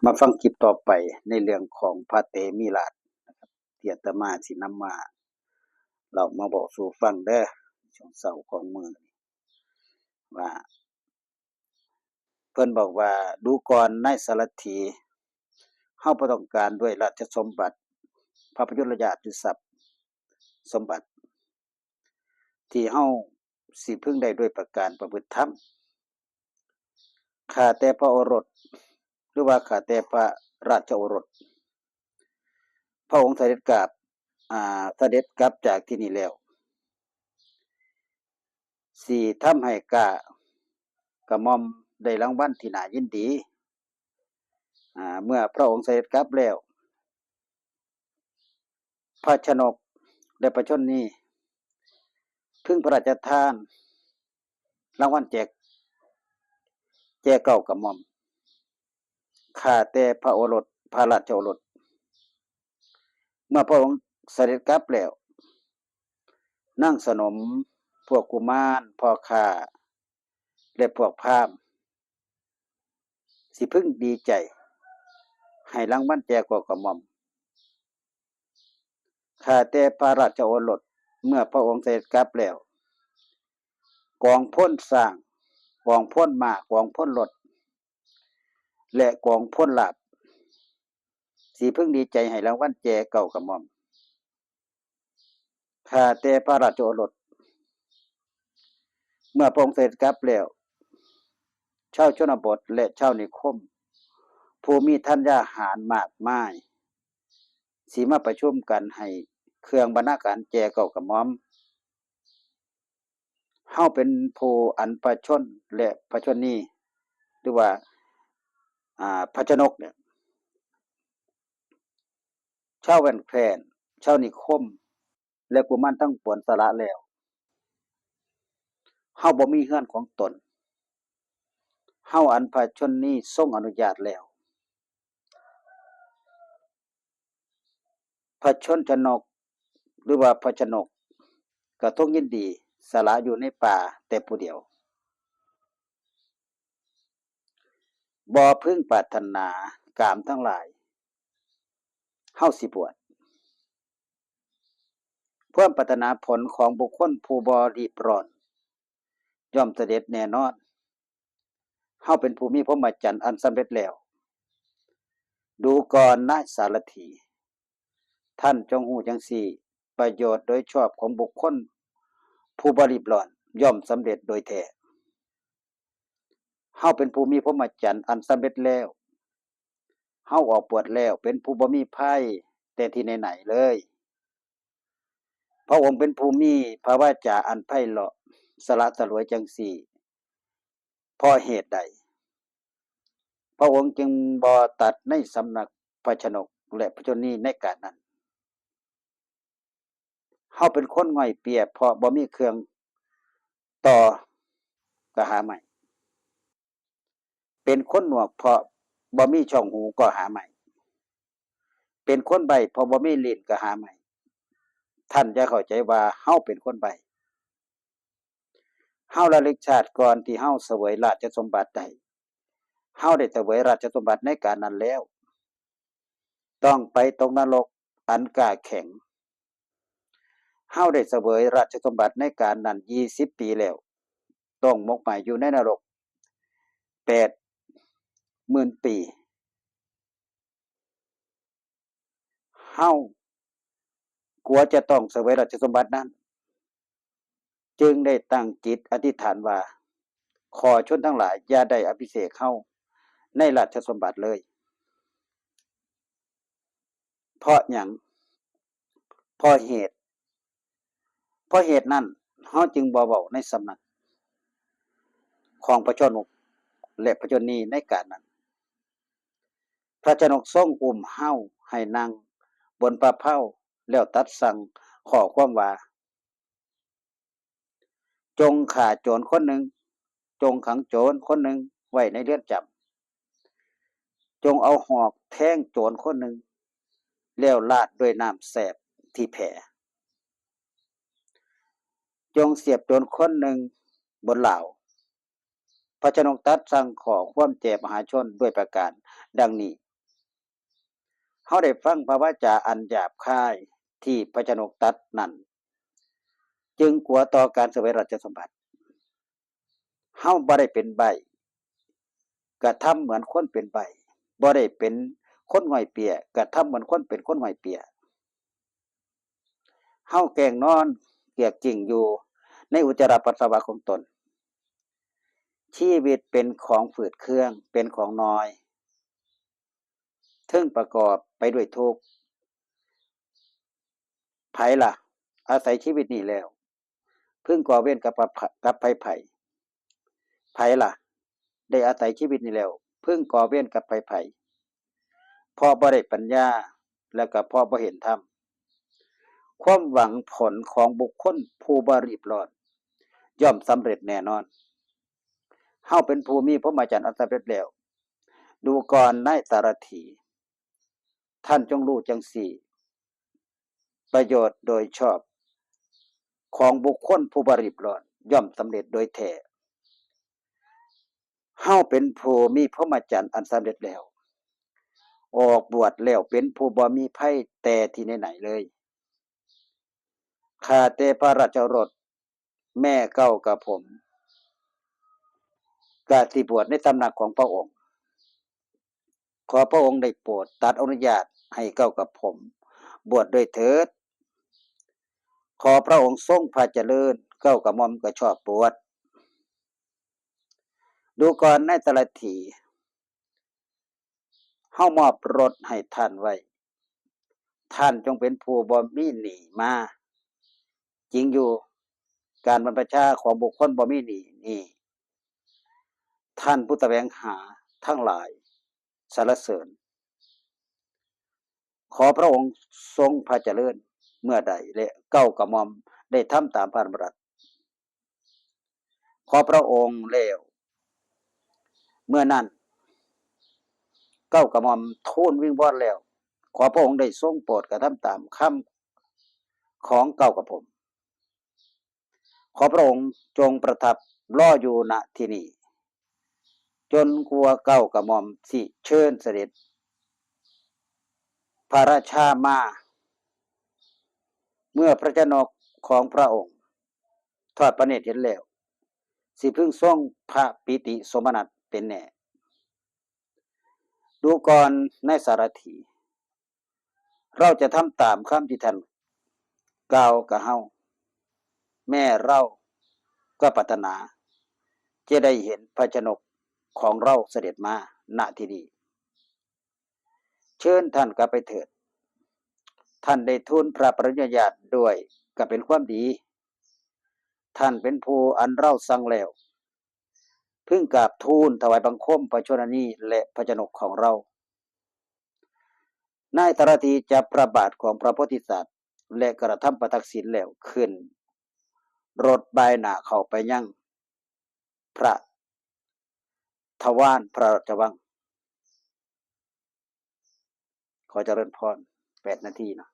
มาฟังคลิปต่อไปในเรื่องของพระเตมีราชนะครับที่อาตมาสินำมาเรามาบอกสู่ฟังเด้อช่วงเช้าของมื้อนี้ว่าเพิ่นบอกว่าดูก่อนนายสารถีเฮาบ่ต้องการด้วยราชสมบัติพระประยุรญาติทรัพย์สมบัติที่เฮาสิพึงได้ด้วยประการประพฤติธรรมข้าแต่พระโอรสหรือว่าข้าแต่พระราชโอรสพระองค์เสด็จกลับเสด็จกลับจากที่นี่แล้วสิทำให้กระหม่อมได้รางวัลที่น่ายินดีเมื่อพระองค์เสด็จกลับแล้วพระชนกและประชนนีพึงพระราชทานรางวัลแก่เก้ากระหม่อมข้าแต่พระโอรสพระราชโอรสเมื่อพระองค์เสด็จกลับแล้วนางสนมพวกกุมารพ่อค้าและพวกพราหมณ์สิพึงดีใจให้รางวัลแก่กระหม่อมข้าแต่พระราชโอรสเมื่อพระองค์เสด็จกลับแล้วกองพลสร้างกองพลม้ากองพลรถและกองพลลาภสิพึงดีใจให้รางวัลแก่เก้ากระหม่อมข้าแต่พระราชโอรสเมื่อพระองค์เสด็จกลับแล้วชาวชนบทและชาวนิคมผู้มีธัญญาหารมากมายสิมาประชุมกันให้เครื่องบรรณาการแก่เก้ากระหม่อมเฮาเป็นผู้อันประชนและประชนนีหรือว่าพระชนกเนี่ยชาวแว่นแคว้นชาวนิคมและกุมารทั้งปวงสละแล้วเฮาบ่มีเรือนของตนเฮาอันพระชนนีทรงอนุญาตแล้วพระชนกหรือว่าพระชนกก็ทรงยินดีสละอยู่ในป่าแต่ผู้เดียวบ่พึงปรารถนากามทั้งหลายเฮาสิบวชความปรารถนาผลของบุคคลผู้บ่รีบร้อนย่อมเสด็จแน่นอนเฮาเป็นผู้มีพรหมจรรย์อันสำเร็จแล้วดูก่อนนายสารถีท่านจงหูจังสี่ประโยชน์โดยชอบของบุคคลผู้บ่รีบร้อนย่อมสำเร็จโดยแท้เฮาเป็นผู้มีพรหมจรรย์อันสำเร็จแล้วเฮาออกบวชแล้วเป็นผู้บ่มีภัยแต่ที่ไหนๆเลยพระองค์เป็นผู้มีพระวาจาอันไพเราะสละสลวยจังสี่เพราะเหตุใดพระองค์จึงบ่ตัดในสำนักพระชนกและพระชนนีในกาลนั้นเฮาเป็นคนง่อยเปียเพราะบ่มีเครื่องต่อก็หาใหม่เป็นคนหนวกเพราะบ่มีช่องหูก็หาใหม่เป็นคนใบ้เพราะบ่มีลิ้นก็หาใหม่ท่านจะเข้าใจว่าเฮาเป็นคนใบ้เฮาระลึกชาติก่อนที่เฮาเสวยราชสมบัติได้เฮาได้เสวยราชสมบัติในกาลนั้นแล้วต้องไปตกนรกอันกล้าแข็งเฮาได้เสวยราชสมบัติในกาลนั้น20 ปีแล้วต้องหมกหมายอยู่ในนรก80,000 ปีเฮากลัวจะต้องเสวยราชสมบัตินั้นจึงได้ตั้งจิตอธิษฐานว่าขอชนทั้งหลายอย่าได้อภิเษกเฮาในราชสมบัติเลยเพราะหยังเพราะเหตุเพราะเหตุนั้นเฮาจึงบ่เว้าในสำนักของพระชนกและพระชนนีในกาลนั้นพระชนกทรงอุ้มเฮาให้นั่งบนประเพาแล้วตัดสั่งข้อความว่าจงฆ่าโจรคนหนึ่งจงขังโจรคนหนึ่งไว้ในเรือนจำจงเอาหอกแทงโจรคนหนึ่งแล้วราดด้วยน้ำแสบที่แผลจงเสียบโจรคนหนึ่งบนเหล่าพระชนกตัดสั่งขอความแก่มหาชนด้วยประการดังนี้ าได้ฟังพระวจาอันหยาบคายที่พระชนกตรัสนั้นจึงกลัวต่อการเสวยราชสมบัติเฮาบ่ได้เป็นใบกระทำเหมือนคนเป็นใบบ่ได้เป็นคนห้อยเปียกระทำเหมือนคนเป็นคนห้อยเปียเฮาแกล้งนอนเกียกจริงอยู่ในอุจจาระปัสสาวะของตนชีวิตเป็นของฝืดเครื่องเป็นของน้อยถึงประกอบไปด้วยทุกข์ไผล่ะอาศัยชีวิตนี้แล้วพึ่งก่อเวรกับไผไผล่ะได้อาศัยชีวิตนี้แล้วพึ่งก่อเวรกับไผเพราะบ่ได้ปัญญาแล้วก็เพราะบ่เห็นธรรมความหวังผลของบุคคลผู้บ่รีบร้อนย่อมสำเร็จแน่นอนเฮาเป็นผู้มีพรหมจรรย์อันสำเร็จแล้วดูก่อนนายสารถีท่านจงรู้จังสี่ประโยชน์โดยชอบของบุคคลผู้บ่รีบร้อนย่อมสำเร็จโดยแท้เฮาเป็นผู้มีพรหมจรรย์อันสำเร็จแล้วออกบวชแล้วเป็นผู้บ่มีภัยแต่ที่ไหนๆเลยข้าแต่พระราชโอรสแม่เก้ากับผมกาสิบวชในตำหนักของพระองค์ขอพระองค์ได้โปรดตัดอนุญาตให้เก้ากับผมบวชด้วยเถิดขอพระองค์ทรงพระเจริญเก้ากับหม่อมก็ชอบบวชดูก่อนนายสารถีเฮามอบรถให้ท่านไว้ท่านจงเป็นผู้บ่มีหนี้มาจริงอยู่การบรรพชาของบุคคลบ่มีหนี้นี่ท่านผู้แสวงหาทั้งหลายสรรเสริญขอพระองค์ทรงพระเจริญเมื่อใดและเก้ากับหม่อมได้ทำตามพระดำรัสขอพระองค์แล้วเมื่อนั้นเก้ากับหม่อมทูลวิงวอนแล้วขอพระองค์ได้ทรงโปรดกระทำตามคำของเก้ากับผมขอพระองค์จงประทับรออยู่ณที่นี้จนกลัวเก้ากับหม่อมสิเชิญเสด็จพระราชามาเมื่อพระชนกของพระองค์ทอดพระเนตรเห็นแล้วสิพึงทรงพระปิติสมนัสเป็นแน่ดูก่อนในสารถีเราจะทำตามคำที่ท่านกล่าวกับเฮาแม่เราก็ปรารถนาจะได้เห็นพระชนกของเราเสด็จมาณที่นี้เชิญท่านกลับไปเถิดท่านได้ทูลพระปริญญาญาณด้วยก็เป็นความดีท่านเป็นผู้อันเราสั่งแล้วพึ่งกราบทูลถวายบังคมพระชนนีและพระชนกของเรานายตรธีจับพระบาทของพระโพธิสัตว์และกระทำประทักษิณแล้วขึ้นรถบายหน้าเข้าไปยังพระทวารพระราชวังขอเจริญพร8 นาทีเนาะ